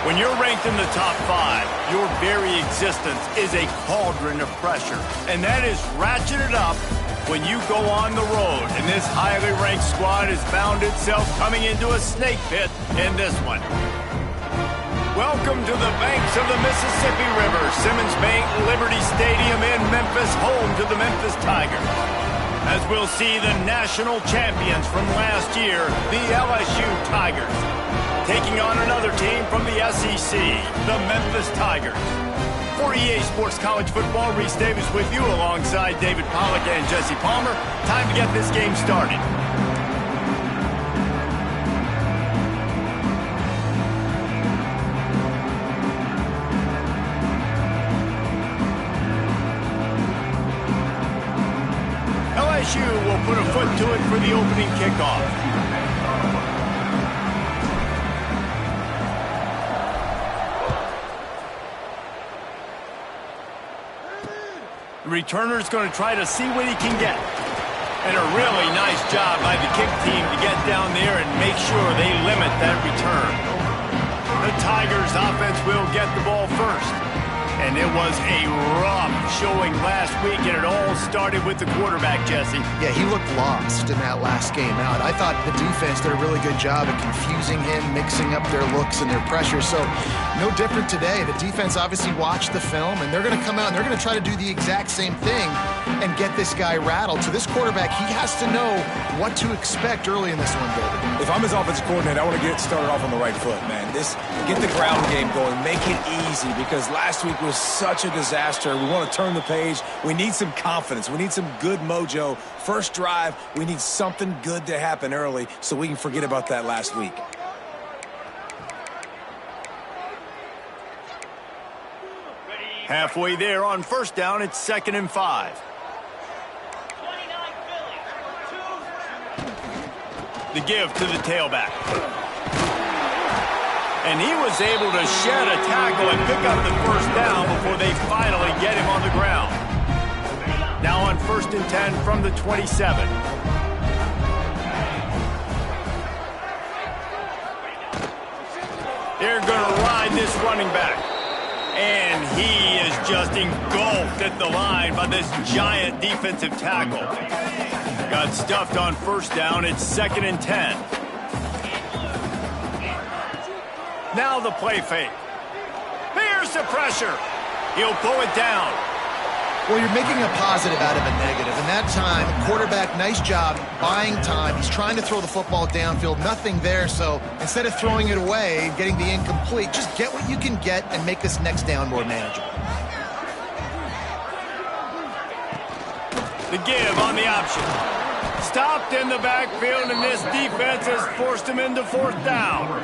When you're ranked in the top 5, your very existence is a cauldron of pressure. And that is ratcheted up when you go on the road. And this highly ranked squad has found itself coming into a snake pit in this one. Welcome to the banks of the Mississippi River, Simmons Bank Liberty Stadium in Memphis, home to the Memphis Tigers. As we'll see the national champions from last year, the LSU Tigers, taking on another team from the SEC, the Memphis Tigers. For EA Sports College Football, Reese Davis with you alongside David Pollack and Jesse Palmer. Time to get this game started. LSU will put a foot to it for the opening kickoff. The returner's going to try to see what he can get. And a really nice job by the kick team to get down there and make sure they limit that return. The Tigers offense will get the ball first. And it was a rough showing last week, and it all started with the quarterback, Jesse. Yeah, he looked lost in that last game out. I thought the defense did a really good job of confusing him, mixing up their looks and their pressure. So no different today. The defense obviously watched the film, and they're going to come out and they're going to try to do the exact same thing and get this guy rattled. So this quarterback, he has to know what to expect early in this one, David. If I'm his offensive coordinator, I want to get started off on the right foot, man. Get the ground game going, make it easy, because last week was such a disaster. We want to turn the page. We need some confidence. We need some good mojo. First drive, we need something good to happen early so we can forget about that last week. Halfway there on first down, it's 2nd and 5. The give to the tailback. And he was able to shed a tackle and pick up the first down before they finally get him on the ground. Now on 1st and 10 from the 27. They're going to ride this running back. And he is just engulfed at the line by this giant defensive tackle. Got stuffed on first down. It's 2nd and 10. Now the play fake. Here's the pressure. He'll pull it down. Well, you're making a positive out of a negative. And that time, quarterback, nice job buying time. He's trying to throw the football downfield. Nothing there. So instead of throwing it away, getting the incomplete, just get what you can get and make this next down more manageable. The give on the option. Stopped in the backfield, and this defense has forced him into 4th down.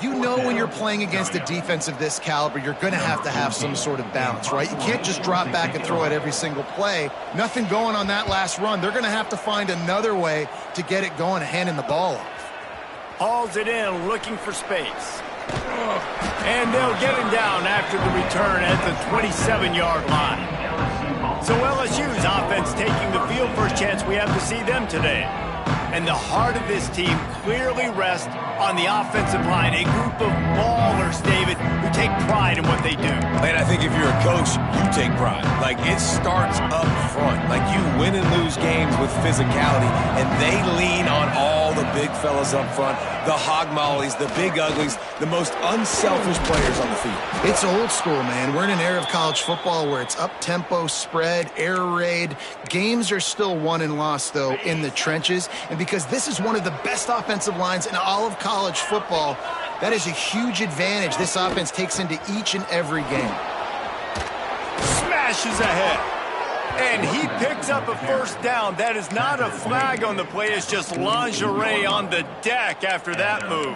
You know when you're playing against a defense of this caliber, you're going to have some sort of balance, right? You can't just drop back and throw it every single play. Nothing going on that last run. They're going to have to find another way to get it going and handing the ball off. Hauls it in, looking for space. And they'll get him down after the return at the 27-yard line. So LSU's offense taking the field. First chance we have to see them today. And the heart of this team clearly rests on the offensive line. A group of ballers, David, who take pride in what they do. Man, I think if you're a coach, you take pride. Like, it starts up front. Like, you win and lose games with physicality, and they lean on all the big fellas up front, the hog mollies, the big uglies, the most unselfish players on the field. It's old school, man. We're in an era of college football where it's up-tempo, spread, air raid. Games are still won and lost, though, in the trenches. And because this is one of the best offensive lines in all of college football, that is a huge advantage this offense takes into each and every game. Smashes ahead. And he picks up a first down. That is not a flag on the play. It's just lingerie on the deck after that move.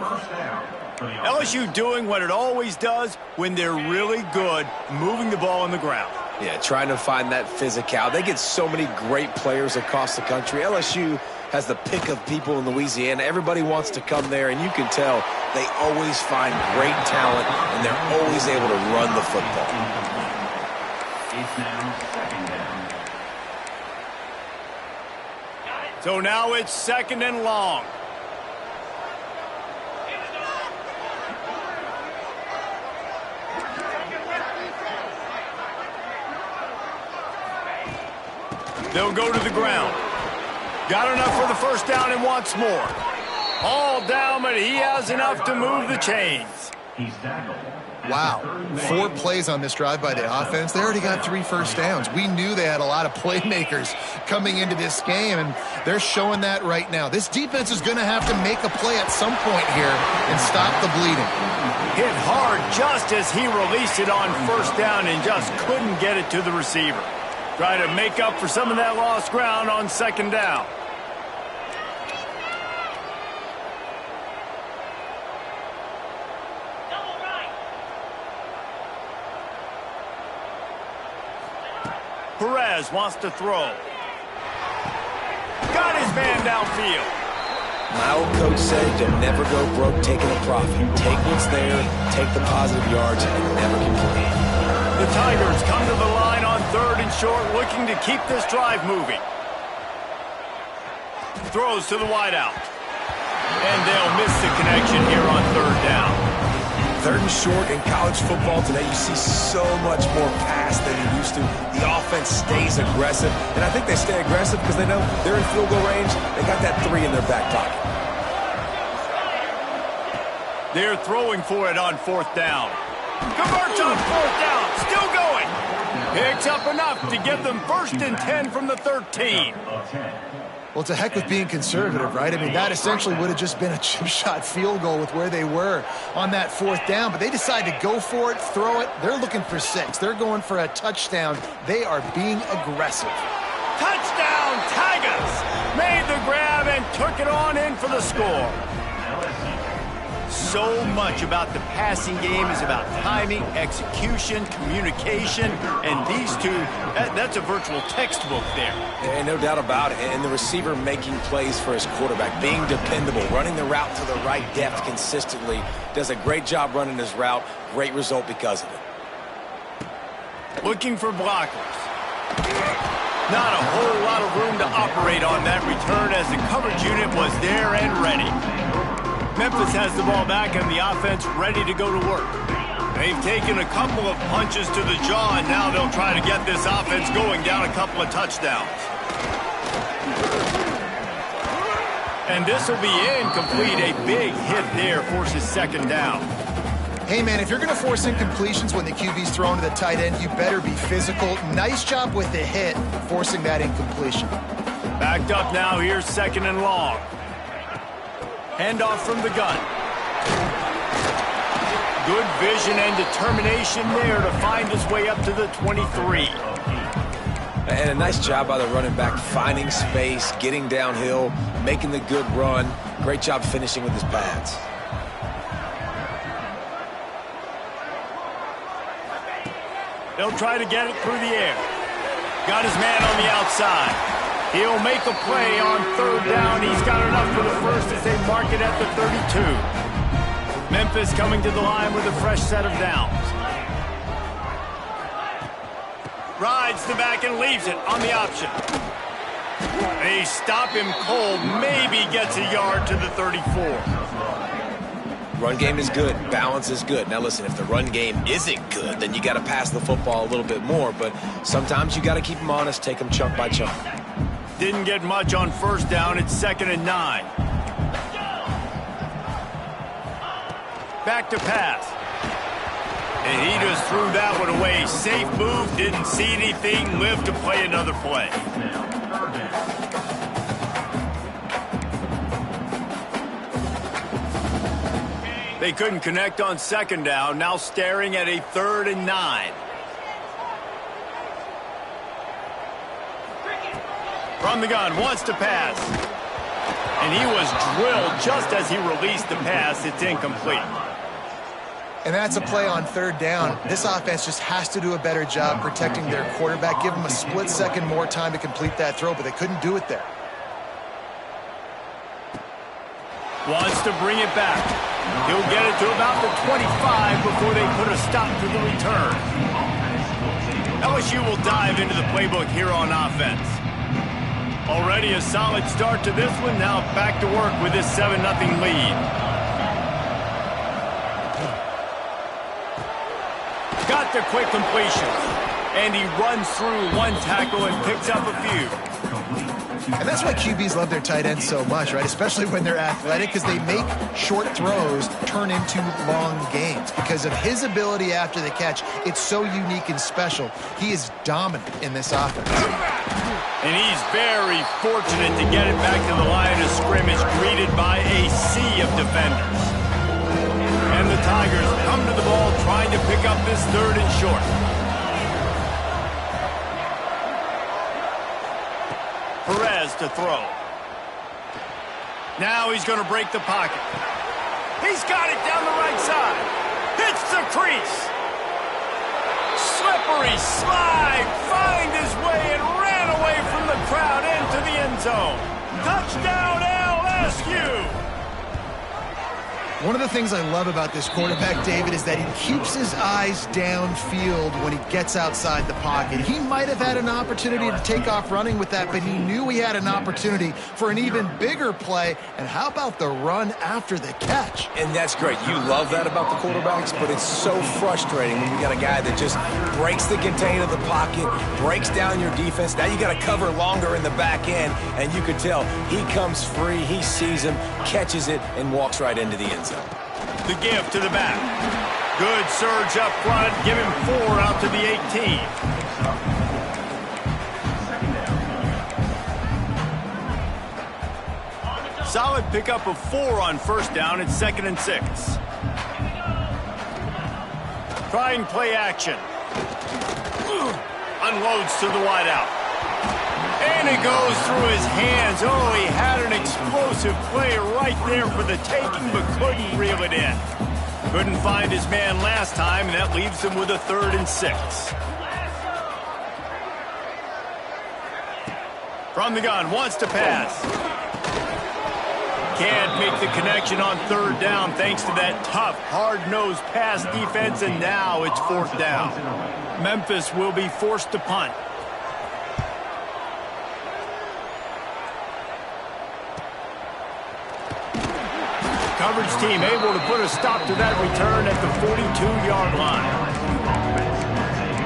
LSU doing what it always does when they're really good, moving the ball on the ground. Yeah, trying to find that physicality. They get so many great players across the country. LSU has the pick of people in Louisiana. Everybody wants to come there, and you can tell they always find great talent, and they're always able to run the football. So now it's 2nd and long. They'll go to the ground. Got enough for the first down and wants more. All down, but he has enough to move the chains. Wow, 4 plays on this drive by the offense. They already got 3 first downs. We knew they had a lot of playmakers coming into this game, and they're showing that right now. This defense is going to have to make a play at some point here and stop the bleeding. Hit hard just as he released it on first down and just couldn't get it to the receiver. Try to make up for some of that lost ground on second down. Perez wants to throw. Got his man downfield. My old coach said you'll never go broke taking a profit. Take what's there, take the positive yards, and never complain. The Tigers come to the line on 3rd and short, looking to keep this drive moving. Throws to the wideout. And they'll miss the connection here on 3rd down. 3rd and short in college football today, you see so much more pass than you used to. The offense stays aggressive, and I think they stay aggressive because they know they're in field goal range. They got that 3 in their back pocket. They're throwing for it on 4th down. Converts on 4th down, still going. Picks up enough to give them 1st and 10 from the 13. Well, to heck with being conservative, right? I mean, that essentially would have just been a chip shot field goal with where they were on that 4th down, but they decided to go for it, throw it. They're looking for 6. They're going for a touchdown. They are being aggressive. Touchdown, Tigers! Made the grab and took it on in for the score. So much about the passing game is about timing, execution, communication, and these two, that's a virtual textbook there. And no doubt about it. And the receiver making plays for his quarterback, being dependable, running the route to the right depth consistently, does a great job running his route. Great result because of it. Looking for blockers. Not a whole lot of room to operate on that return as the coverage unit was there and ready. Memphis has the ball back and the offense ready to go to work. They've taken a couple of punches to the jaw, and now they'll try to get this offense going down a couple of touchdowns. And this will be incomplete. A big hit there forces 2nd down. Hey, man, if you're going to force incompletions when the QB's thrown to the tight end, you better be physical. Nice job with the hit, forcing that incompletion. Backed up now, here's 2nd and long. Handoff from the gun. Good vision and determination there to find his way up to the 23. And a nice job by the running back, finding space, getting downhill, making the good run. Great job finishing with his pads. They'll try to get it through the air. Got his man on the outside. He'll make a play on 3rd down. He's got enough for the 1st as they mark it at the 32. Memphis coming to the line with a fresh set of downs. Rides the back and leaves it on the option. They stop him cold. Maybe gets a yard to the 34. Run game is good. Balance is good. Now listen, if the run game isn't good, then you got to pass the football a little bit more. But sometimes you got to keep them honest, take them chunk by chunk. Didn't get much on 1st down. It's 2nd and 9. Back to pass. And he just threw that one away. Safe move, didn't see anything, lived to play another play. They couldn't connect on 2nd down, now staring at a 3rd and 9. From the gun, wants to pass. And he was drilled just as he released the pass. It's incomplete. And that's a play on 3rd down. This offense just has to do a better job protecting their quarterback. Give them a split second more time to complete that throw, but they couldn't do it there. Wants to bring it back. He'll get it to about the 25 before they put a stop to the return. LSU will dive into the playbook here on offense. Already a solid start to this one. Now back to work with this 7-0 lead. Got the quick completion. and he runs through one tackle and picks up a few. And that's why QBs love their tight ends so much, right? Especially when they're athletic, because they make short throws turn into long gains. Because of his ability after the catch, it's so unique and special. He is dominant in this offense. And he's very fortunate to get it back to the line of scrimmage, greeted by a sea of defenders. And the Tigers come to the ball trying to pick up this 3rd and short. Perez to throw. Now he's going to break the pocket. He's got it down the right side. Hits the crease. Slippery slide. Find his way and ran away from the crowd into the end zone. Touchdown LSU. One of the things I love about this quarterback, David, is that he keeps his eyes downfield when he gets outside the pocket. He might have had an opportunity to take off running with that, but he knew he had an opportunity for an even bigger play. And how about the run after the catch? And that's great. You love that about the quarterbacks, but it's so frustrating when you got a guy that just breaks the contain of the pocket, breaks down your defense. Now you got to cover longer in the back end, and you can tell he comes free, he sees him, catches it, and walks right into the end zone. The give to the back. Good surge up front. Give him 4 out to the 18. Solid pickup of 4 on 1st down. It's 2nd and 6. Trying play action. Unloads to the wideout. And it goes through his hands. Oh, he had an explosive play right there for the taking, but couldn't reel it in. Couldn't find his man last time, and that leaves him with a 3rd and 6. From the gun, wants to pass. Can't make the connection on 3rd down thanks to that tough, hard-nosed pass defense, and now it's 4th down. Memphis will be forced to punt. Coverage team able to put a stop to that return at the 42-yard line.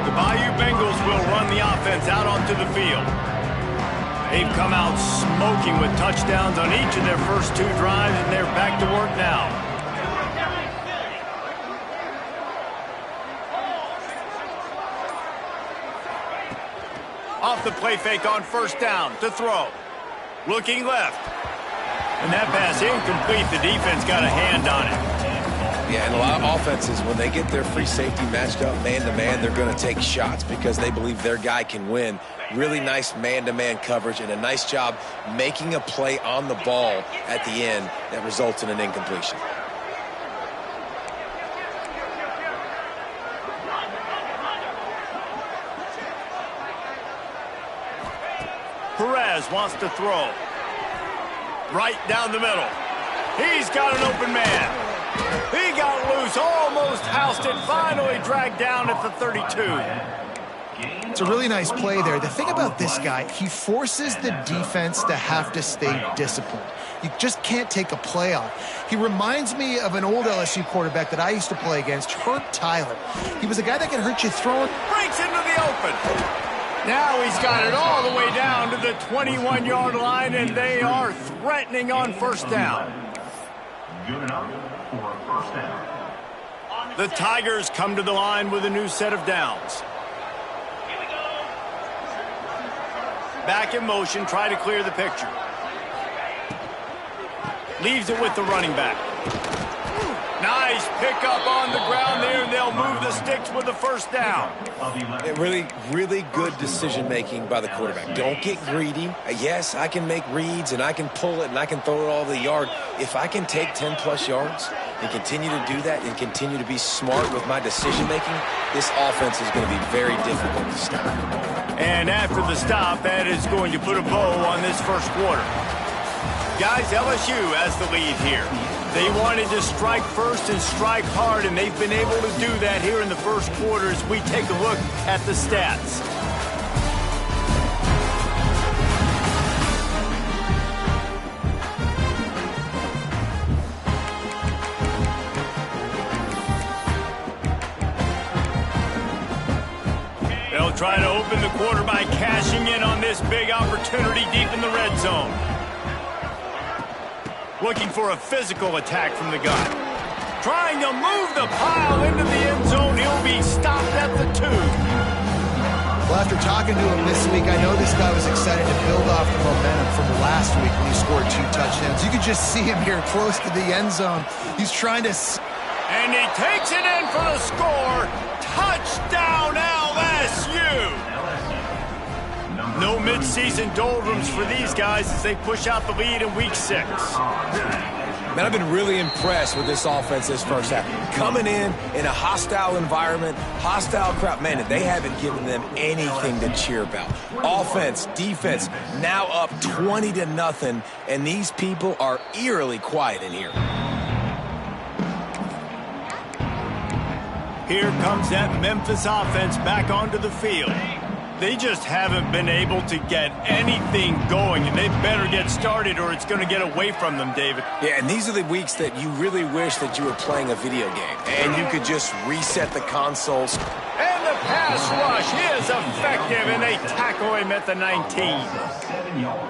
The Bayou Bengals will run the offense out onto the field. They've come out smoking with touchdowns on each of their first 2 drives, and they're back to work now. Off the play fake on 1st down to throw. Looking left. And that pass incomplete. The defense got a hand on it. Yeah, and a lot of offenses, when they get their free safety matched up man-to-man, they're going to take shots because they believe their guy can win. Really nice man-to-man coverage and a nice job making a play on the ball at the end that results in an incompletion. Perez wants to throw. Right down the middle. He's got an open man. He got loose, almost housed it, finally dragged down at the 32. It's a really nice play there. The thing about this guy, he forces the defense to have to stay disciplined. You just can't take a play off. He reminds me of an old LSU quarterback that I used to play against, Herb Tyler. He was a guy that could hurt you throwing. Breaks into the open. Now he's got it all the way down to the 21-yard line, and they are threatening on 1st down. Good enough for a 1st down. The Tigers come to the line with a new set of downs. Back in motion, try to clear the picture. Leaves it with the running back. Nice pickup on the ground there, and they'll move the sticks with the 1st down. Really, really good decision-making by the quarterback. Don't get greedy. Yes, I can make reads, and I can pull it, and I can throw it all the yard. If I can take 10-plus yards and continue to do that and continue to be smart with my decision-making, this offense is going to be very difficult to stop. And after the stop, that is going to put a bow on this 1st quarter. Guys, LSU has the lead here. They wanted to strike first and strike hard, and they've been able to do that here in the 1st quarter as we take a look at the stats. try to open the quarter by cashing in on this big opportunity deep in the red zone. Looking for a physical attack from the gun. Trying to move the pile into the end zone. He'll be stopped at the 2. Well, after talking to him this week, I know this guy was excited to build off the momentum from last week when he scored 2 touchdowns. You could just see him here close to the end zone. He's trying to... And he takes it in for the score. Touchdown, LSU! No midseason doldrums for these guys as they push out the lead in Week 6. Man, I've been really impressed with this offense this first half. Coming in a hostile environment, hostile crowd, man, they haven't given them anything to cheer about. Offense, defense, now up 20-0, and these people are eerily quiet in here. Here comes that Memphis offense back onto the field. They just haven't been able to get anything going, and they better get started or it's going to get away from them, David. Yeah, and these are the weeks that you really wish that you were playing a video game and you could just reset the consoles. And the pass rush is effective, and they tackle him at the 19.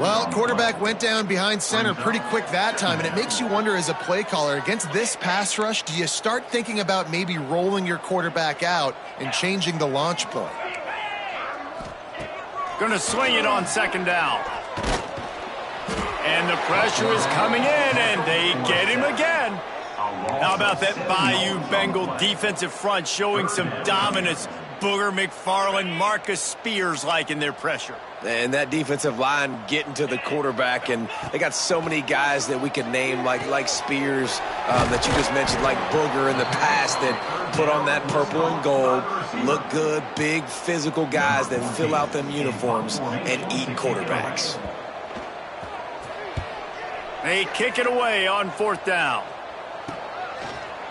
Well, quarterback went down behind center pretty quick that time, and it makes you wonder as a play caller, against this pass rush, do you start thinking about maybe rolling your quarterback out and changing the launch point? Going to swing it on 2nd down. And the pressure is coming in, and they get him again. How about that Bayou Bengal defensive front showing some dominance? Booger McFarland, Marcus Spears-like in their pressure. And that defensive line getting to the quarterback, and they got so many guys that we could name like Spears that you just mentioned, like Booger in the past, that put on that purple and gold, look good, big physical guys that fill out them uniforms and eat quarterbacks. They kick it away on 4th down.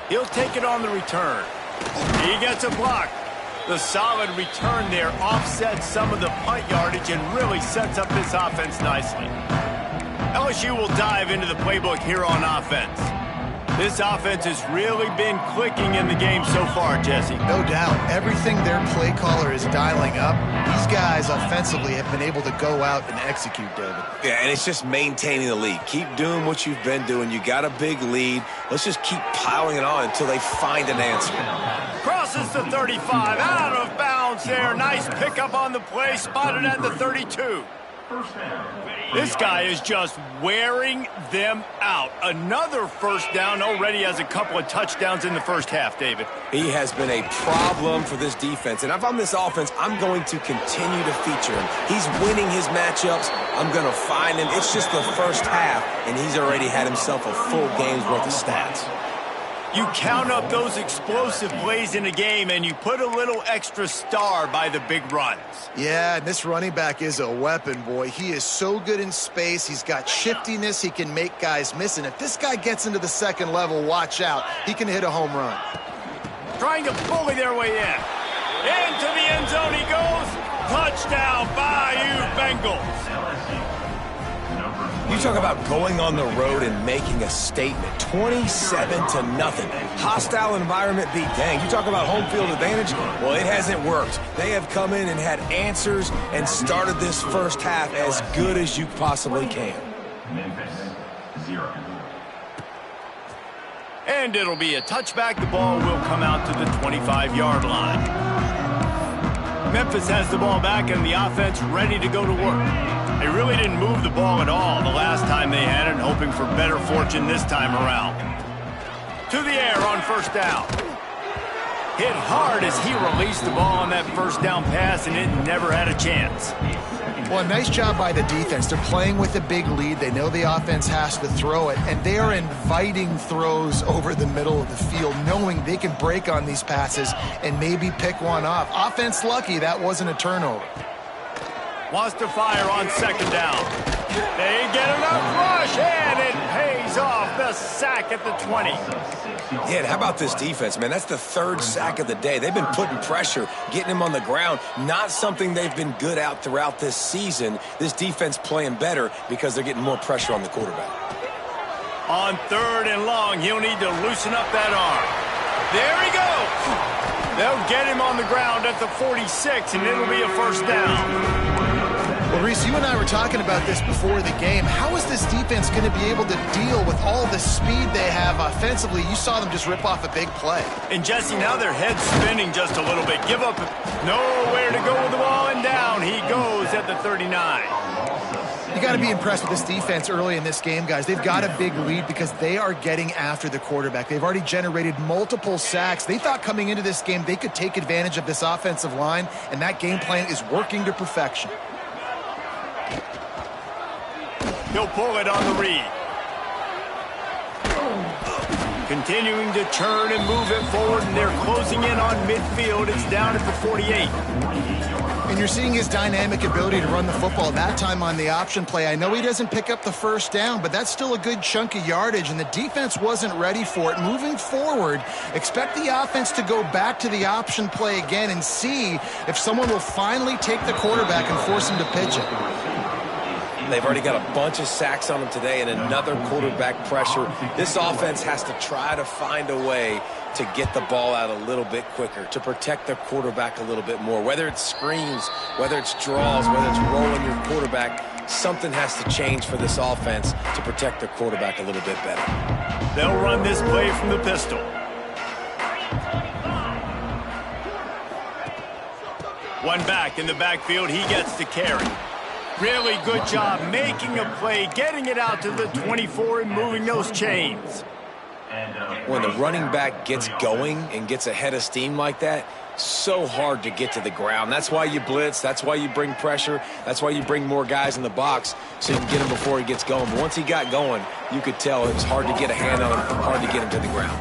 He'll take it on the return. He gets a block. The solid return there offsets some of the punt yardage and really sets up this offense nicely. LSU will dive into the playbook here on offense. This offense has really been clicking in the game so far, Jesse. No doubt. Everything their play caller is dialing up, these guys offensively have been able to go out and execute, David. Yeah, and it's just maintaining the lead. Keep doing what you've been doing. You got a big lead. Let's just keep piling it on until they find an answer. Crosses the 35, out of bounds there. Nice pickup on the play, spotted at the 32. This guy is just wearing them out. Another first down, already has a couple of touchdowns in the first half, David. He has been a problem for this defense, and if I'm this offense, I'm going to continue to feature him. He's winning his matchups. I'm going to find him. It's just the first half, and he's already had himself a full game's worth of stats. You count up those explosive plays in a game, and you put a little extra star by the big runs. Yeah, and this running back is a weapon, boy. He is so good in space. He's got shiftiness. He can make guys miss. And if this guy gets into the 2nd level, watch out. He can hit a home run. Trying to bully their way in. Into the end zone he goes. Touchdown, Bayou Bengals. You talk about going on the road and making a statement. 27-0. Hostile environment beat. Dang, you talk about home field advantage? Well, it hasn't worked. They have come in and had answers and started this first half as good as you possibly can. Memphis, 0. And it'll be a touchback. The ball will come out to the 25-yard line. Memphis has the ball back and the offense ready to go to work. They really didn't move the ball at all the last time they had it, hoping for better fortune this time around. To the air on 1st down. Hit hard as he released the ball on that 1st down pass, and it never had a chance. Well, nice job by the defense. They're playing with a big lead. They know the offense has to throw it, and they are inviting throws over the middle of the field, knowing they can break on these passes and maybe pick one off. Offense lucky that wasn't a turnover. Wants to fire on 2nd down. They get enough rush, and it pays off. The sack at the 20. Yeah, and how about this defense, man? That's the 3rd sack of the day. They've been putting pressure, getting him on the ground. Not something they've been good at throughout this season. This defense playing better because they're getting more pressure on the quarterback. On 3rd and long, he'll need to loosen up that arm. There he goes. They'll get him on the ground at the 46, and it'll be a first down. Well, Reese, you and I were talking about this before the game. How is this defense going to be able to deal with all the speed they have offensively? You saw them just rip off a big play. And, Jesse, now their head's spinning just a little bit. Give up. Nowhere to go with the ball, and down he goes at the 39. You got to be impressed with this defense early in this game, guys. They've got a big lead because they are getting after the quarterback. They've already generated multiple sacks. They thought coming into this game they could take advantage of this offensive line, and that game plan is working to perfection. He'll pull it on the read. Continuing to turn and move it forward, and they're closing in on midfield. It's down at the 48. And you're seeing his dynamic ability to run the football, that time on the option play. I know he doesn't pick up the first down, but that's still a good chunk of yardage, and the defense wasn't ready for it. Moving forward, expect the offense to go back to the option play again and see if someone will finally take the quarterback and force him to pitch it. They've already got a bunch of sacks on them today and another quarterback pressure. This offense has to try to find a way to get the ball out a little bit quicker, to protect their quarterback a little bit more. Whether it's screens, whether it's draws, whether it's rolling your quarterback, something has to change for this offense to protect their quarterback a little bit better. They'll run this play from the pistol. One back in the backfield, he gets to carry. Really good job making a play, getting it out to the 24 and moving those chains. When the running back gets going and gets ahead of steam like that, so hard to get to the ground. That's why you blitz. That's why you bring pressure. That's why you bring more guys in the box so you can get him before he gets going. But once he got going, you could tell it was hard to get a hand on him, hard to get him to the ground.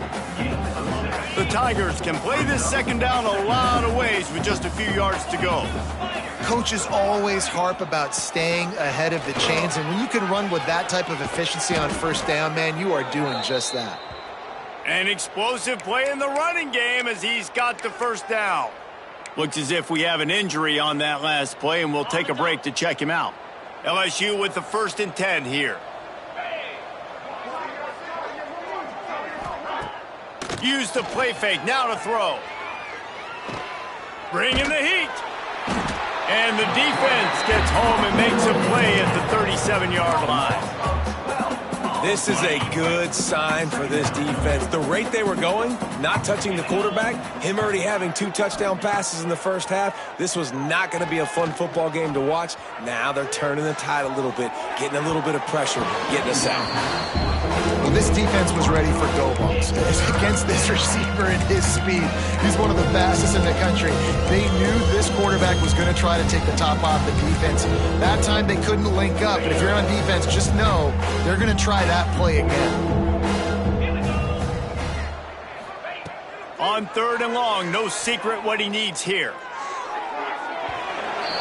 The Tigers can play this second down a lot of ways with just a few yards to go. Coaches always harp about staying ahead of the chains, and when you can run with that type of efficiency on first down, man, you are doing just that. An explosive play in the running game as he's got the first down. Looks as if we have an injury on that last play, and we'll take a break to check him out. LSU with the 1st and 10 here. Use the play fake, now to throw. Bringing the heat. And the defense gets home and makes a play at the 37-yard line. This is a good sign for this defense. The rate they were going, not touching the quarterback, him already having 2 touchdown passes in the first half, this was not going to be a fun football game to watch. Now they're turning the tide a little bit, getting a little bit of pressure, getting us out. Well, this defense was ready for go balls. Against this receiver and his speed, he's one of the fastest in the country. They knew this quarterback was going to try to take the top off the defense. That time they couldn't link up, but if you're on defense, just know they're going to try that play again. On 3rd and long, no secret what he needs here.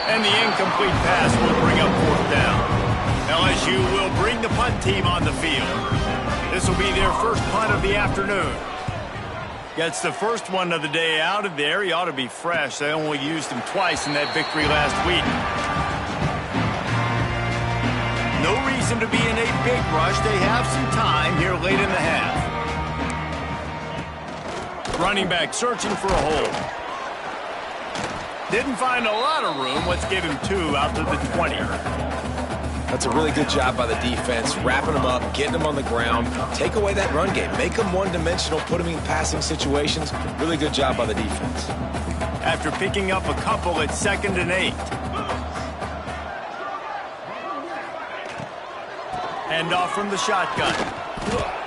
And the incomplete pass will bring up 4th down. LSU will bring the punt team on the field. This will be their first punt of the afternoon. Gets the first one of the day out of there. He ought to be fresh. They only used him twice in that victory last week. No reason to be in a big rush. They have some time here late in the half. Running back searching for a hole. Didn't find a lot of room. Let's give him 2 out to the 20. That's a really good job by the defense, wrapping them up, getting them on the ground, take away that run game, make them one-dimensional, put them in passing situations. Really good job by the defense. After picking up a couple at 2nd and 8. Hand off from the shotgun.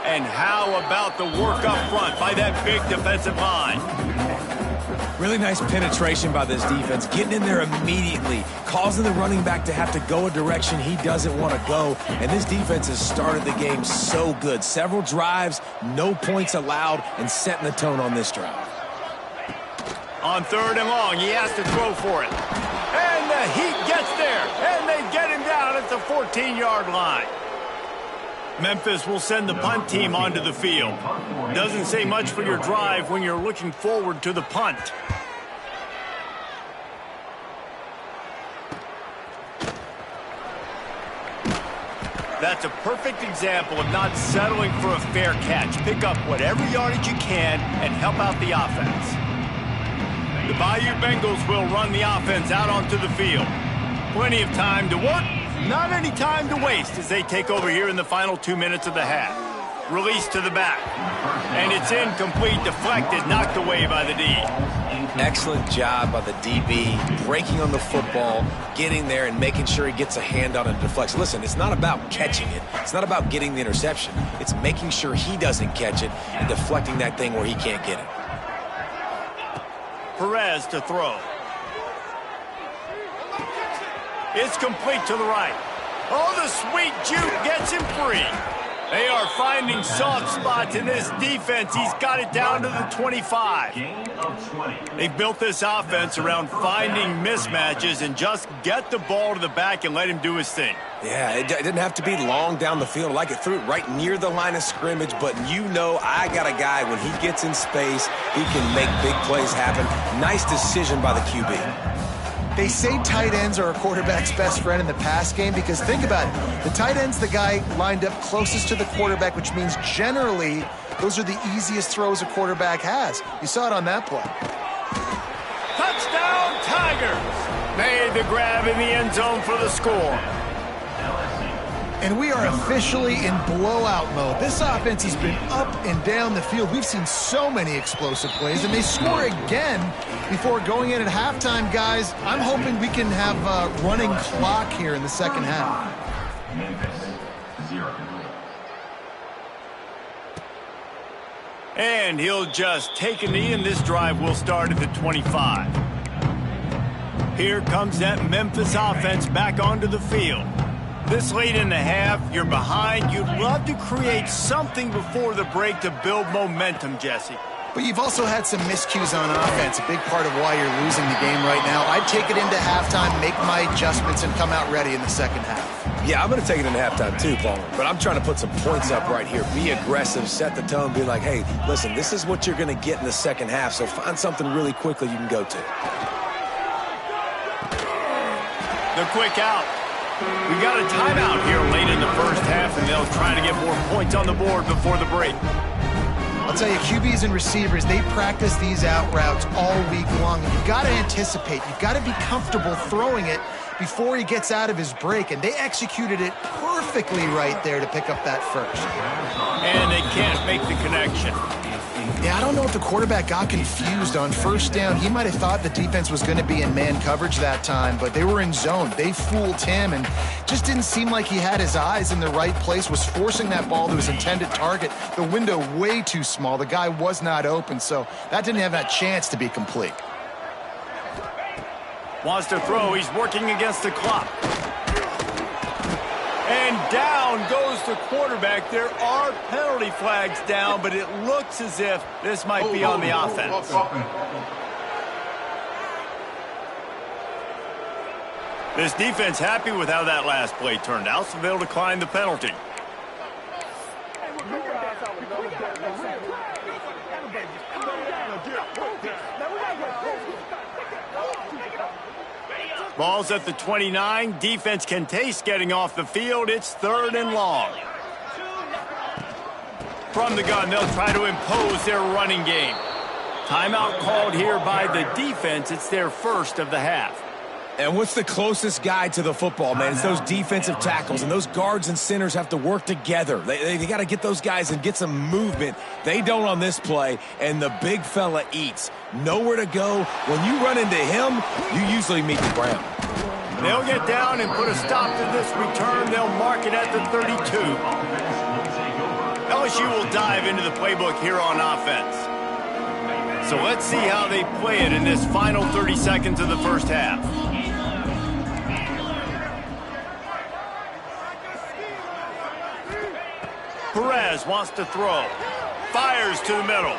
And how about the work up front by that big defensive line? Really nice penetration by this defense, getting in there immediately, causing the running back to have to go a direction he doesn't want to go. And this defense has started the game so good. Several drives, no points allowed, and setting the tone on this drive. On 3rd and long, he has to throw for it. And the heat gets there, and they get him down at the 14-yard line. Memphis will send the punt team onto the field. Doesn't say much for your drive when you're looking forward to the punt. That's a perfect example of not settling for a fair catch. Pick up whatever yardage you can and help out the offense. The Bayou Bengals will run the offense out onto the field. Plenty of time to work, not any time to waste as they take over here in the final 2 minutes of the half. Release to the back. And it's incomplete, deflected, knocked away by the D. Excellent job by the DB, breaking on the football, getting there and making sure he gets a hand on it and deflects. Listen, it's not about catching it. It's not about getting the interception. It's making sure he doesn't catch it and deflecting that thing where he can't get it. Perez to throw. It's complete to the right. Oh, the sweet juke gets him free. They are finding soft spots in this defense. He's got it down to the 25. They've built this offense around finding mismatches and just get the ball to the back and let him do his thing. Yeah, it didn't have to be long down the field. Like it threw it right near the line of scrimmage, but you know I got a guy, when he gets in space, he can make big plays happen. Nice decision by the QB. They say tight ends are a quarterback's best friend in the pass game because think about it. The tight end's the guy lined up closest to the quarterback, which means generally those are the easiest throws a quarterback has. You saw it on that play. Touchdown, Tigers! Made the grab in the end zone for the score. And we are officially in blowout mode. This offense has been up and down the field. We've seen so many explosive plays, and they score again before going in at halftime, guys. I'm hoping we can have a running clock here in the second half. Memphis, 0. And he'll just take a knee, and this drive will start at the 25. Here comes that Memphis offense back onto the field. This late in the half, you're behind. You'd love to create something before the break to build momentum, Jesse. But you've also had some miscues on offense, a big part of why you're losing the game right now. I'd take it into halftime, make my adjustments, and come out ready in the second half. Yeah, I'm going to take it into halftime too, Palmer. But I'm trying to put some points up right here. Be aggressive, set the tone, be like, hey, listen, this is what you're going to get in the second half, so find something really quickly you can go to. The quick out. We got a timeout here late in the first half, and they'll try to get more points on the board before the break. I'll tell you, QBs and receivers, they practice these out routes all week long. You've got to anticipate. You've got to be comfortable throwing it before he gets out of his break, and they executed it perfectly right there to pick up that first. And they can't make the connection. Yeah, I don't know if the quarterback got confused on first down. He might have thought the defense was going to be in man coverage that time, but they were in zone. They fooled him and just didn't seem like he had his eyes in the right place, was forcing that ball to his intended target. The window way too small. The guy was not open, so that didn't have that chance to be complete. Wants to throw. He's working against the clock. And down goes the quarterback. There are penalty flags down, but it looks as if this might be on the offense. This defense happy with how that last play turned out, so they'll decline the penalty. Ball's at the 29. Defense can taste getting off the field. It's 3rd and long. From the gun, they'll try to impose their running game. Timeout called here by the defense. It's their first of the half. And what's the closest guy to the football, man? It's those defensive tackles, and those guards and centers have to work together. They got to get those guys and get some movement. They don't on this play, and the big fella eats. Nowhere to go. When you run into him, you usually meet the ground. They'll get down and put a stop to this return. They'll mark it at the 32. LSU will dive into the playbook here on offense. So let's see how they play it in this final 30 seconds of the first half. Perez wants to throw. Fires to the middle.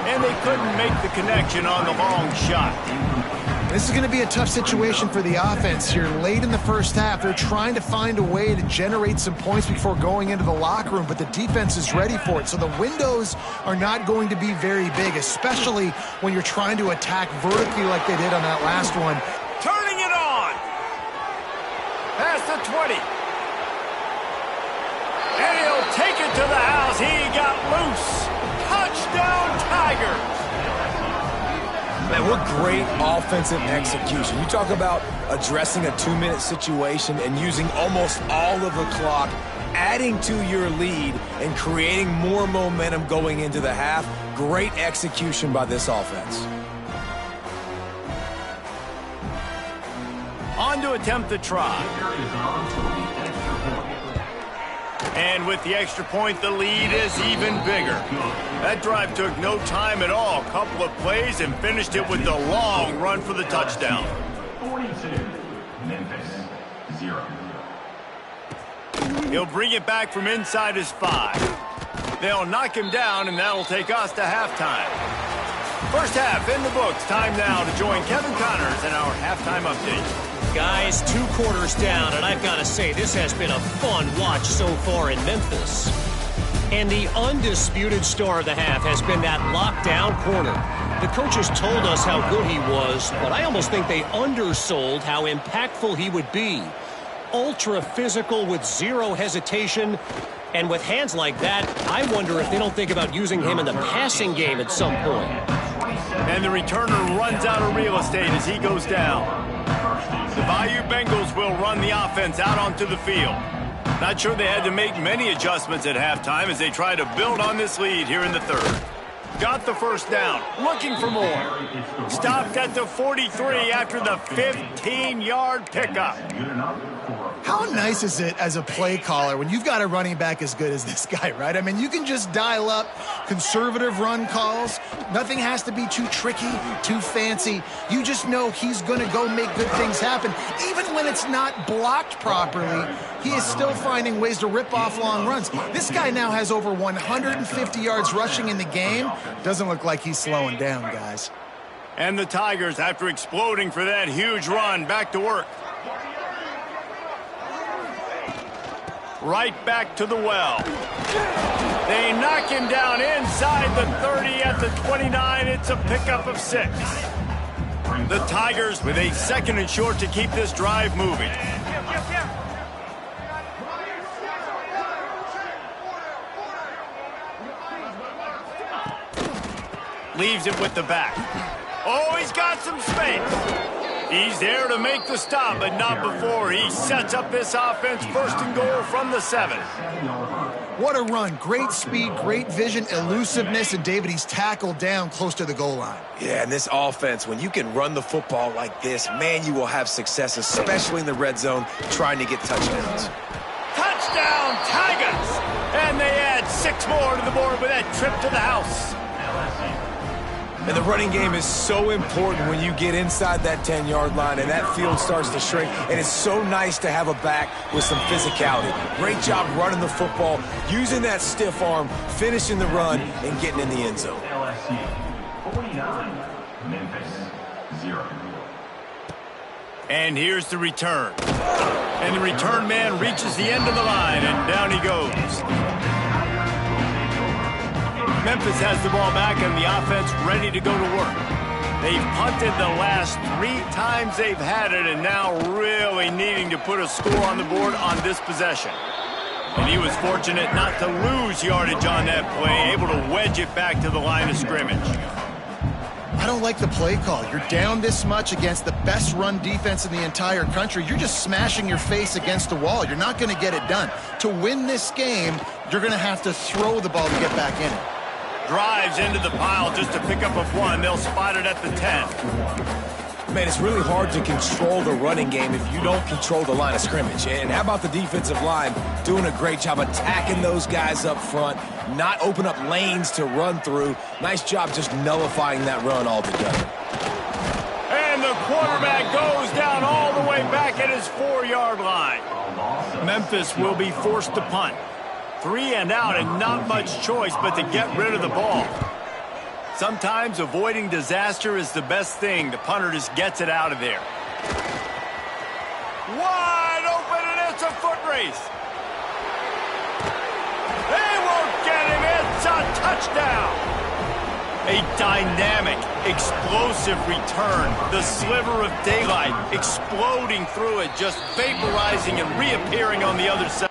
And they couldn't make the connection on the long shot. This is going to be a tough situation for the offense here. Late in the first half, they're trying to find a way to generate some points before going into the locker room, but the defense is ready for it. So the windows are not going to be very big, especially when you're trying to attack vertically like they did on that last one. Turning it on. Past the 20. And he'll take it to the house. He got loose. Touchdown, Tigers. Man, what great offensive execution. You talk about addressing a 2-minute situation and using almost all of the clock, adding to your lead and creating more momentum going into the half. Great execution by this offense. On to attempt the try. And with the extra point, the lead is even bigger. That drive took no time at all. A couple of plays and finished it with the long run for the touchdown. 42, Memphis, 0. He'll bring it back from inside his 5. They'll knock him down, and that'll take us to halftime. First half in the books. Time now to join Kevin Connors in our halftime update. Guys, 2 quarters down, and I've got to say, this has been a fun watch so far in Memphis. And the undisputed star of the half has been that lockdown corner. The coaches told us how good he was, but I almost think they undersold how impactful he would be. Ultra physical with zero hesitation, and with hands like that, I wonder if they don't think about using him in the passing game at some point. And the returner runs out of real estate as he goes down. The Bayou Bengals will run the offense out onto the field. Not sure they had to make many adjustments at halftime as they try to build on this lead here in the third. Got the first down, looking for more. Stopped at the 43 after the 15-yard pickup. How nice is it as a play caller when you've got a running back as good as this guy, right? I mean, you can just dial up conservative run calls. Nothing has to be too tricky, too fancy. You just know he's going to go make good things happen. Even when it's not blocked properly, he is still finding ways to rip off long runs. This guy now has over 150 yards rushing in the game. Doesn't look like he's slowing down, guys. And the Tigers, after exploding for that huge run, back to work. Right back to the well. They knock him down inside the 30 at the 29. It's a pickup of 6. The Tigers with a 2nd and short to keep this drive moving. Leaves it with the back. Oh, he's got some space. He's there to make the stop, but not before he sets up this offense. 1st and goal from the 7. What a run. Great speed, great vision, elusiveness, and David, he's tackled down close to the goal line. Yeah, and this offense, when you can run the football like this, man, you will have success, especially in the red zone, trying to get touchdowns. Touchdown, Tigers! And they add 6 more to the board with that trip to the house. And the running game is so important when you get inside that 10-yard line and that field starts to shrink. And it's so nice to have a back with some physicality. Great job running the football, using that stiff arm, finishing the run, and getting in the end zone. LSU, 49, Memphis, 0. And here's the return. And the return man reaches the end of the line, and down he goes. Memphis has the ball back and the offense ready to go to work. They've punted the last 3 times they've had it, and now really needing to put a score on the board on this possession. And he was fortunate not to lose yardage on that play, able to wedge it back to the line of scrimmage. I don't like the play call. You're down this much against the best run defense in the entire country. You're just smashing your face against the wall. You're not going to get it done. To win this game, you're going to have to throw the ball to get back in it. Drives into the pile just to pick up a 1. They'll spot it at the 10. Man, it's really hard to control the running game if you don't control the line of scrimmage. And how about the defensive line doing a great job attacking those guys up front, not open up lanes to run through. Nice job just nullifying that run altogether. And the quarterback goes down all the way back at his 4-yard line. Memphis will be forced to punt. 3 and out and not much choice but to get rid of the ball. Sometimes avoiding disaster is the best thing. The punter just gets it out of there. Wide open, and it's a foot race. They won't get him. It's a touchdown. A dynamic, explosive return. The sliver of daylight exploding through it, just vaporizing and reappearing on the other side.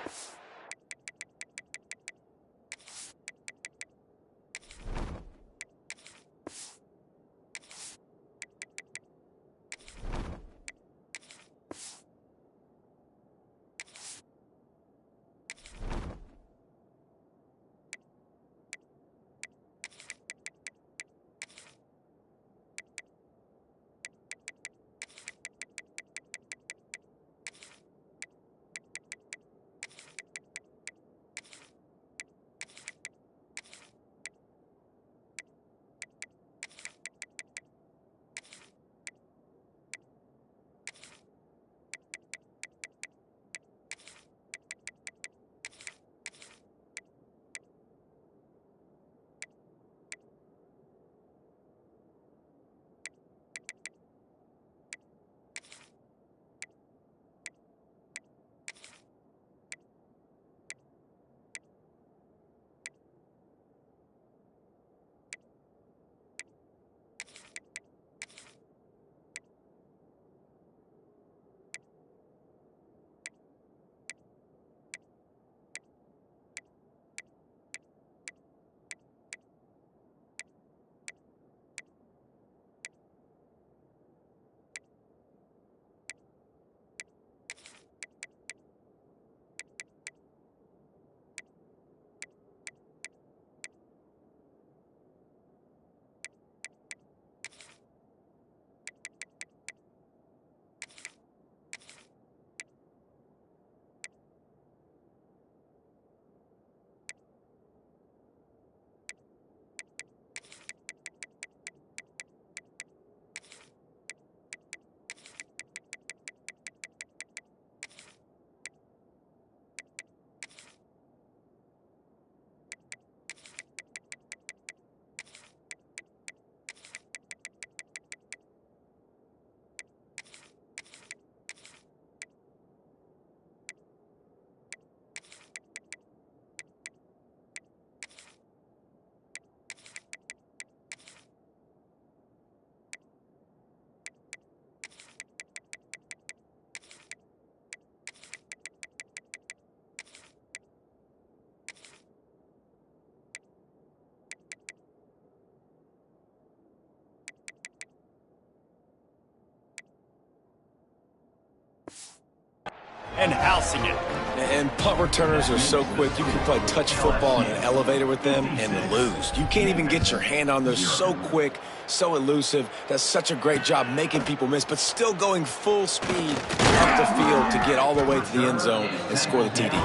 and housing it. And punt returners are so quick. You can play touch football in an elevator with them and lose. You can't even get your hand on those. So quick, so elusive. Does such a great job making people miss, but still going full speed up the field to get all the way to the end zone and score the TD.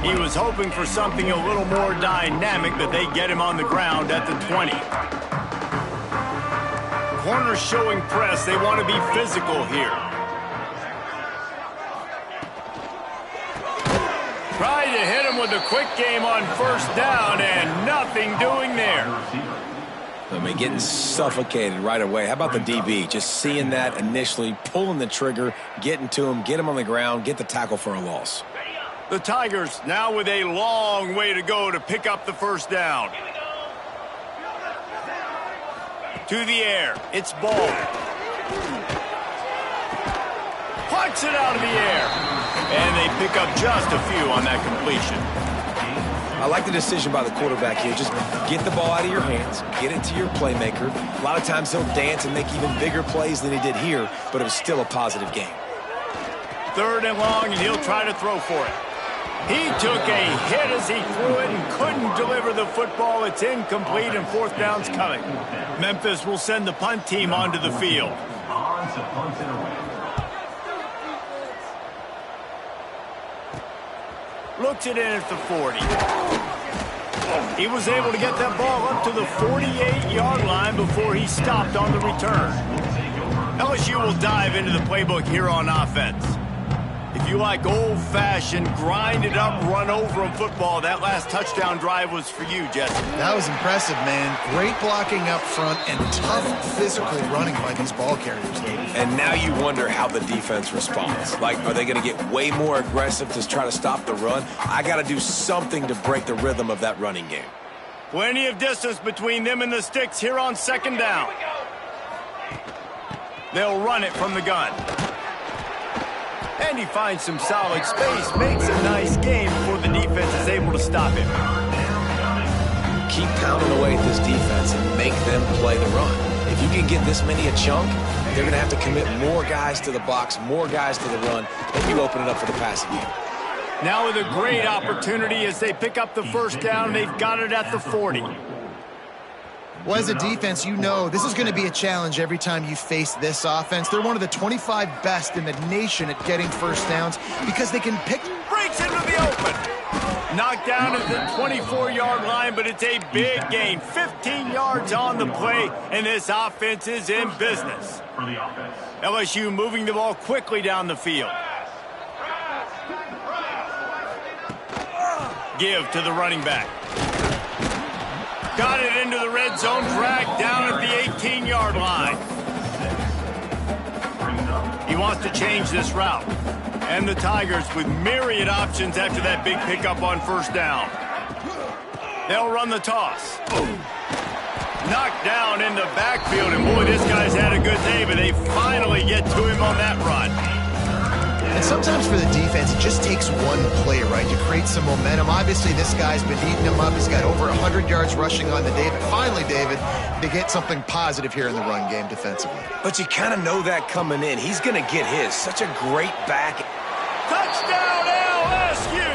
He was hoping for something a little more dynamic, but they get him on the ground at the 20. Corners showing press. They want to be physical here. Tried to hit him with a quick game on first down, and nothing doing there. I mean, getting suffocated right away. How about the DB? Just seeing that initially, pulling the trigger, getting to him, get him on the ground, get the tackle for a loss. The Tigers now with a long way to go to pick up the first down. To the air. It's ball. Punts it out of the air. And they pick up just a few on that completion. I like the decision by the quarterback here. Just get the ball out of your hands, get it to your playmaker. A lot of times he'll dance and make even bigger plays than he did here, but it was still a positive game. 3rd and long, and he'll try to throw for it. He took a hit as he threw it and couldn't deliver the football. It's incomplete, and 4th down's coming. Memphis will send the punt team onto the field. Looks it in at the 40. He was able to get that ball up to the 48-yard line before he stopped on the return. LSU will dive into the playbook here on offense. If you like old-fashioned, grind-it-up, run-over-'em football, that last touchdown drive was for you, Jesse. That was impressive, man. Great blocking up front and tough physical running by these ball carriers, David. And now you wonder how the defense responds. Like, are they going to get way more aggressive to try to stop the run? I got to do something to break the rhythm of that running game. Plenty of distance between them and the sticks here on 2nd down. They'll run it from the gun. And he finds some solid space, makes a nice game before the defense is able to stop him. Keep pounding away at this defense and make them play the run. If you can get this many a chunk, they're going to have to commit more guys to the box, more guys to the run, then you open it up for the passing game. Now with a great opportunity as they pick up the first down, they've got it at the 40. Well, as a defense, you know this is going to be a challenge every time you face this offense. They're one of the 25 best in the nation at getting first downs because they can pick. Breaks into the open. Knocked down at the 24-yard line, but it's a big gain. 15 yards on the play, and this offense is in business. LSU moving the ball quickly down the field. Give to the running back. Got it into the red zone, dragged down at the 18-yard line. He wants to change this route. And the Tigers with myriad options after that big pickup on first down. They'll run the toss. Knocked down in the backfield, and boy, this guy's had a good day, but they finally get to him on that run. And sometimes for the defense, it just takes one play, right, to create some momentum. Obviously, this guy's been eating him up. He's got over 100 yards rushing on the day. But finally, David, they get something positive here in the run game defensively. But you kind of know that coming in. He's going to get his. Such a great back. Touchdown, LSU!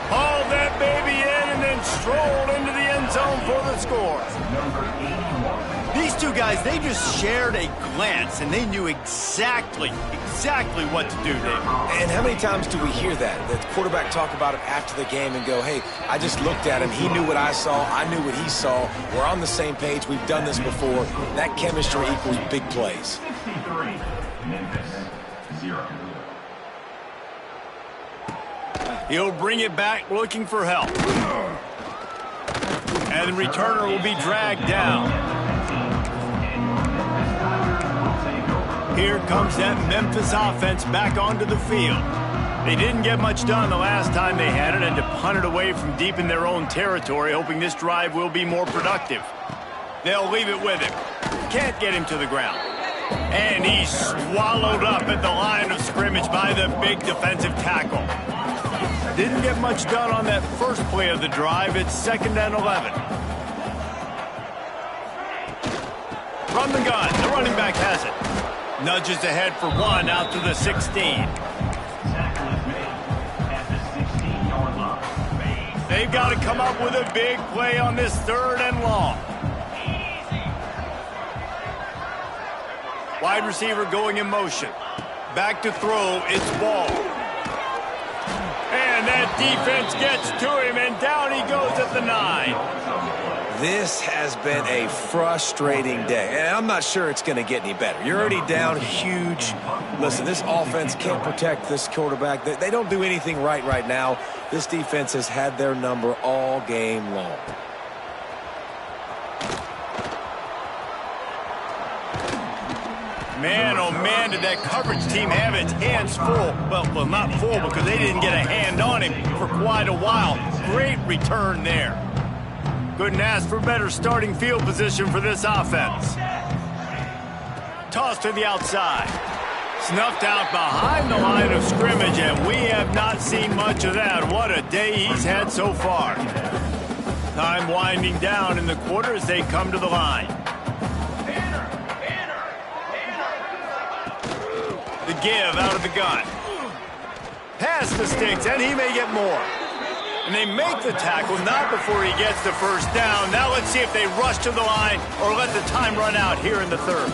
Hauled that baby in and then strolled into the end zone for the score. These two guys, they just shared a glance, and they knew exactly what to do there. And how many times do we hear that? The quarterback talk about it after the game and go, hey, I just looked at him. He knew what I saw. I knew what he saw. We're on the same page. We've done this before. That chemistry equals big plays. 63, Memphis, 0. He'll bring it back looking for help. And the returner will be dragged down. Here comes that Memphis offense back onto the field. They didn't get much done the last time they had it and to punt it away from deep in their own territory, hoping this drive will be more productive. They'll leave it with him. Can't get him to the ground. And he's swallowed up at the line of scrimmage by the big defensive tackle. Didn't get much done on that first play of the drive. It's 2nd and 11. From the gun, the running back has it. Nudges ahead for one out to the 16. They've got to come up with a big play on this 3rd and long. Wide receiver going in motion. Back to throw, it's ball. And that defense gets to him, and down he goes at the 9. This has been a frustrating day, and I'm not sure it's going to get any better. You're already down huge. Listen, this offense can't protect this quarterback. They don't do anything right now. This defense has had their number all game long. Man, oh man, did that coverage team have its hands full. Well, not full because they didn't get a hand on him for quite a while. Great return there. Couldn't ask for better starting field position for this offense. Toss to the outside. Snuffed out behind the line of scrimmage, and we have not seen much of that. What a day he's had so far. Time winding down in the quarter as they come to the line. The give out of the gun. Pass the sticks, and he may get more. And they make the tackle, not before he gets the first down. Now let's see if they rush to the line or let the time run out here in the 3rd.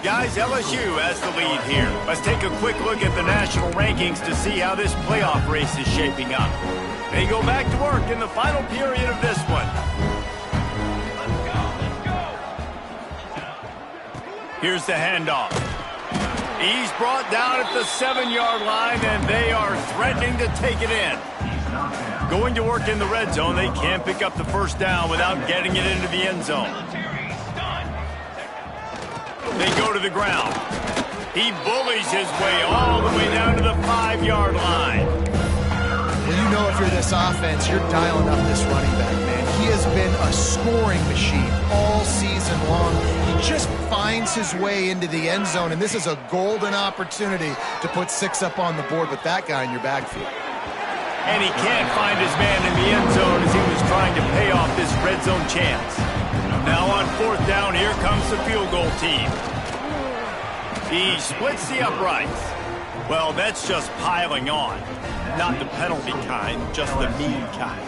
Guys, LSU has the lead here. Let's take a quick look at the national rankings to see how this playoff race is shaping up. They go back to work in the final period of this one. Here's the handoff. He's brought down at the 7-yard line, and they are threatening to take it in. Going to work in the red zone, they can't pick up the first down without getting it into the end zone. They go to the ground. He bullies his way all the way down to the 5-yard line. Well, you know if you're this offense, you're dialing up this running back, man. He has been a scoring machine all season long. He just finds his way into the end zone, and this is a golden opportunity to put 6 up on the board with that guy in your backfield. And he can't find his man in the end zone as he was trying to pay off this red zone chance. Now on 4th down, here comes the field goal team. He splits the uprights. Well, that's just piling on. Not the penalty kind, just the mean kind.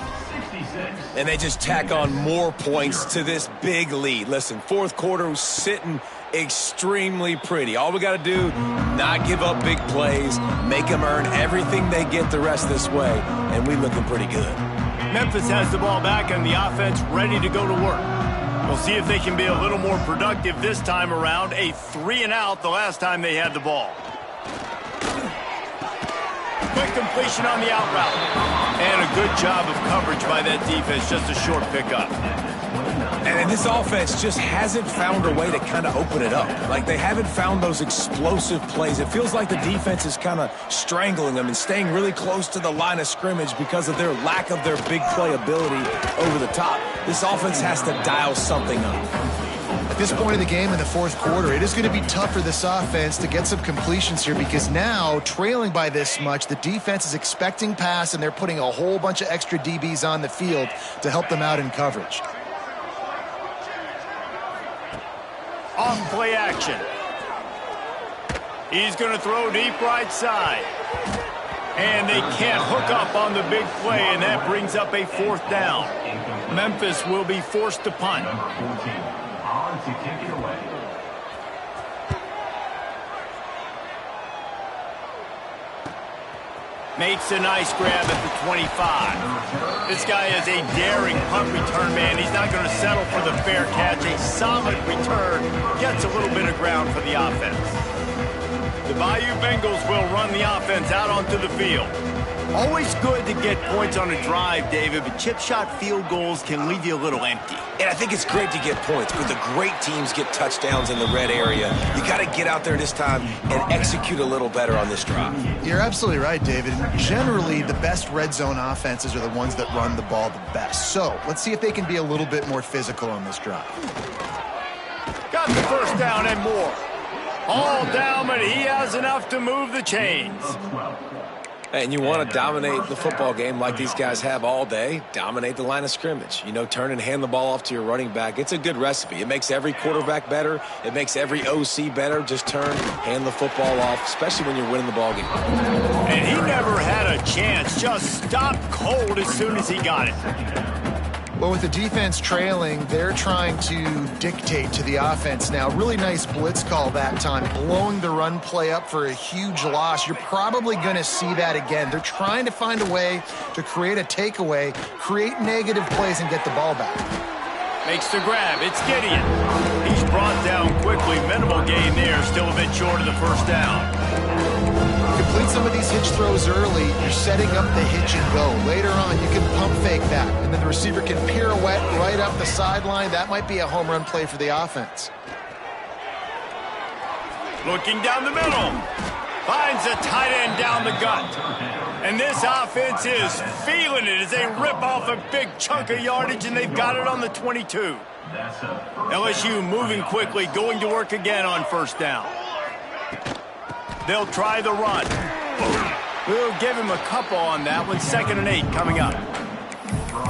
And they just tack on more points to this big lead. Listen, 4th quarter was sitting extremely pretty. All we got to do, not give up big plays, make them earn everything they get the rest of this way, and we looking pretty good. Memphis has the ball back and the offense ready to go to work. We'll see if they can be a little more productive this time around. A 3-and-out the last time they had the ball. Quick completion on the out route. And a good job of coverage by that defense, just a short pickup. And this offense just hasn't found a way to kind of open it up. Like, they haven't found those explosive plays. It feels like the defense is kind of strangling them and staying really close to the line of scrimmage because of their lack of their big play ability over the top. This offense has to dial something up. At this point in the game in the 4th quarter, it is going to be tough for this offense to get some completions here because now, trailing by this much, the defense is expecting pass and they're putting a whole bunch of extra DBs on the field to help them out in coverage. Off play action. He's going to throw deep right side. And they can't hook up on the big play, and that brings up a 4th down. Memphis will be forced to punt. To kick it away. Makes a nice grab at the 25. This guy is a daring punt return man. He's not going to settle for the fair catch. A solid return. Gets a little bit of ground for the offense. The Bayou Bengals will run the offense out onto the field. Always good to get points on a drive, David, but chip shot field goals can leave you a little empty. And I think it's great to get points. When the great teams get touchdowns in the red area, you got to get out there this time and execute a little better on this drive. You're absolutely right, David. Generally, the best red zone offenses are the ones that run the ball the best. So let's see if they can be a little bit more physical on this drive. Got the first down and more. All down, but he has enough to move the chains. And you want to dominate the football game like these guys have all day. Dominate the line of scrimmage. You know, turn and hand the ball off to your running back. It's a good recipe. It makes every quarterback better. It makes every OC better. Just turn, hand the football off, especially when you're winning the ball game. And he never had a chance. Just stopped cold as soon as he got it. Well, with the defense trailing, they're trying to dictate to the offense now. Really nice blitz call that time, blowing the run play up for a huge loss. You're probably going to see that again. They're trying to find a way to create a takeaway, create negative plays, and get the ball back. Makes the grab. It's Gideon. He's brought down quickly. Minimal gain there. Still a bit short of the first down. Complete some of these hitch throws early. You're setting up the hitch and go. Later on, you can pump fake that, and then the receiver can pirouette right up the sideline. That might be a home run play for the offense. Looking down the middle. Finds a tight end down the gut. And this offense is feeling it as they rip off a big chunk of yardage, and they've got it on the 22. LSU moving quickly, going to work again on first down. They'll try the run. We'll give him a couple on that one. 2nd and 8 coming up.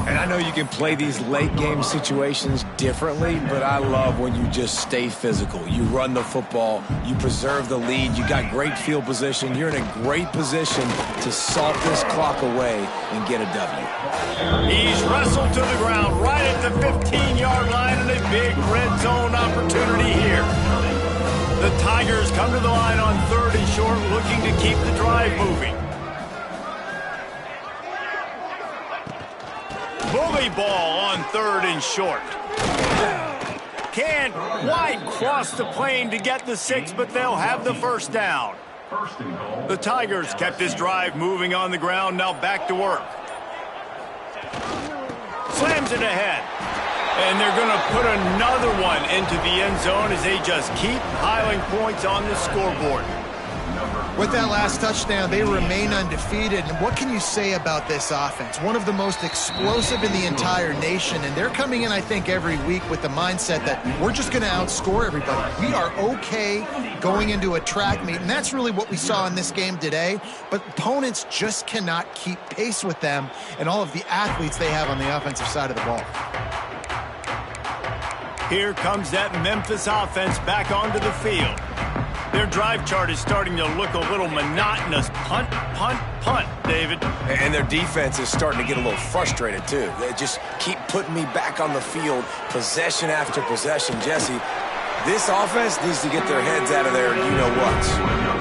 And I know you can play these late game situations differently, but I love when you just stay physical. You run the football, you preserve the lead, you got great field position, you're in a great position to salt this clock away and get a W. He's wrestled to the ground right at the 15-yard line, and a big red zone opportunity here. The Tigers come to the line on 3rd and short, looking to keep the drive moving. Bully ball on 3rd and short. Can't quite cross the plane to get the 6, but they'll have the first down. The Tigers kept this drive moving on the ground, now back to work. Slams it ahead. And they're going to put another one into the end zone as they just keep piling points on the scoreboard. With that last touchdown, they remain undefeated. And what can you say about this offense? One of the most explosive in the entire nation. And they're coming in, I think, every week with the mindset that we're just going to outscore everybody. We are okay going into a track meet. And that's really what we saw in this game today. But opponents just cannot keep pace with them and all of the athletes they have on the offensive side of the ball. Here comes that Memphis offense back onto the field. Their drive chart is starting to look a little monotonous. Punt, punt, punt, David. And their defense is starting to get a little frustrated, too. They just keep putting me back on the field, possession after possession. Jesse, this offense needs to get their heads out of there, you know what.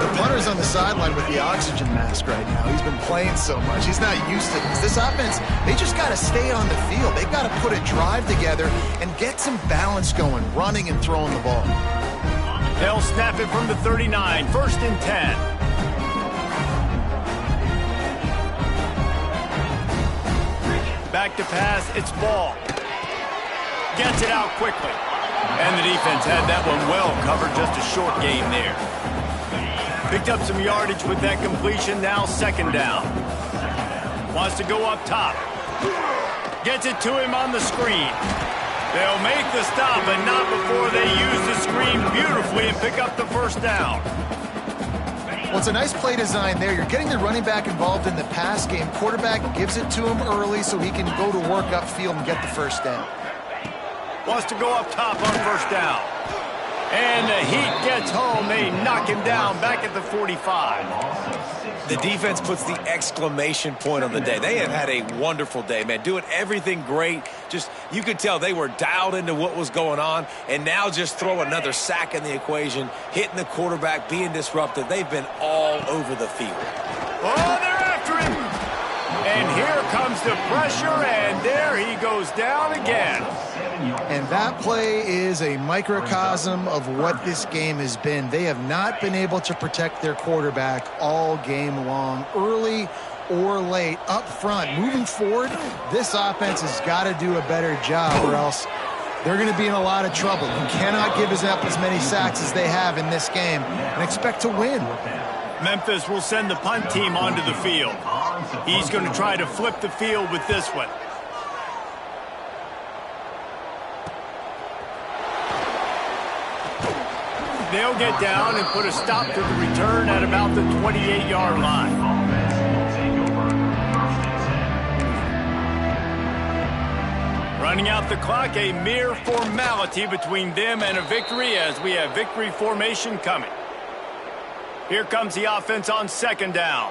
The punter's on the sideline with the oxygen mask right now. He's been playing so much. He's not used to this. This offense, they just got to stay on the field. They've got to put a drive together and get some balance going, running and throwing the ball. They'll snap it from the 39, 1st and 10. Back to pass, it's Ball. Gets it out quickly. And the defense had that one well covered, just a short game there. Picked up some yardage with that completion, now 2nd down. Wants to go up top. Gets it to him on the screen. They'll make the stop, but not before they use the screen beautifully and pick up the first down. Well, it's a nice play design there. You're getting the running back involved in the pass game. Quarterback gives it to him early so he can go to work upfield and get the first down. Wants to go up top on first down. And the heat gets home. They knock him down back at the 45. The defense puts the exclamation point on the day. They have had a wonderful day, man. Doing everything great. Just, you could tell they were dialed into what was going on. And now just throw another sack in the equation, hitting the quarterback, being disruptive. They've been all over the field. Oh, they're after him. And here comes the pressure, and there he goes down again. And that play is a microcosm of what this game has been. They have not been able to protect their quarterback all game long, early or late, up front. Moving forward, this offense has got to do a better job, or else they're going to be in a lot of trouble. You cannot give up as many sacks as they have in this game and expect to win. Memphis will send the punt team onto the field. He's going to try to flip the field with this one. They'll get down and put a stop to the return at about the 28-yard line. Running out the clock, a mere formality between them and a victory as we have victory formation coming. Here comes the offense on second down.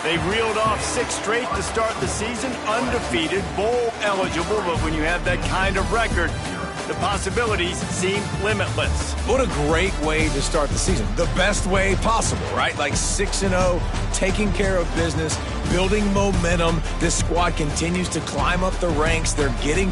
They've reeled off 6 straight to start the season, undefeated, bowl eligible, but when you have that kind of record, the possibilities seem limitless. What a great way to start the season. The best way possible, right? Like 6-0, taking care of business, building momentum. This squad continues to climb up the ranks. They're getting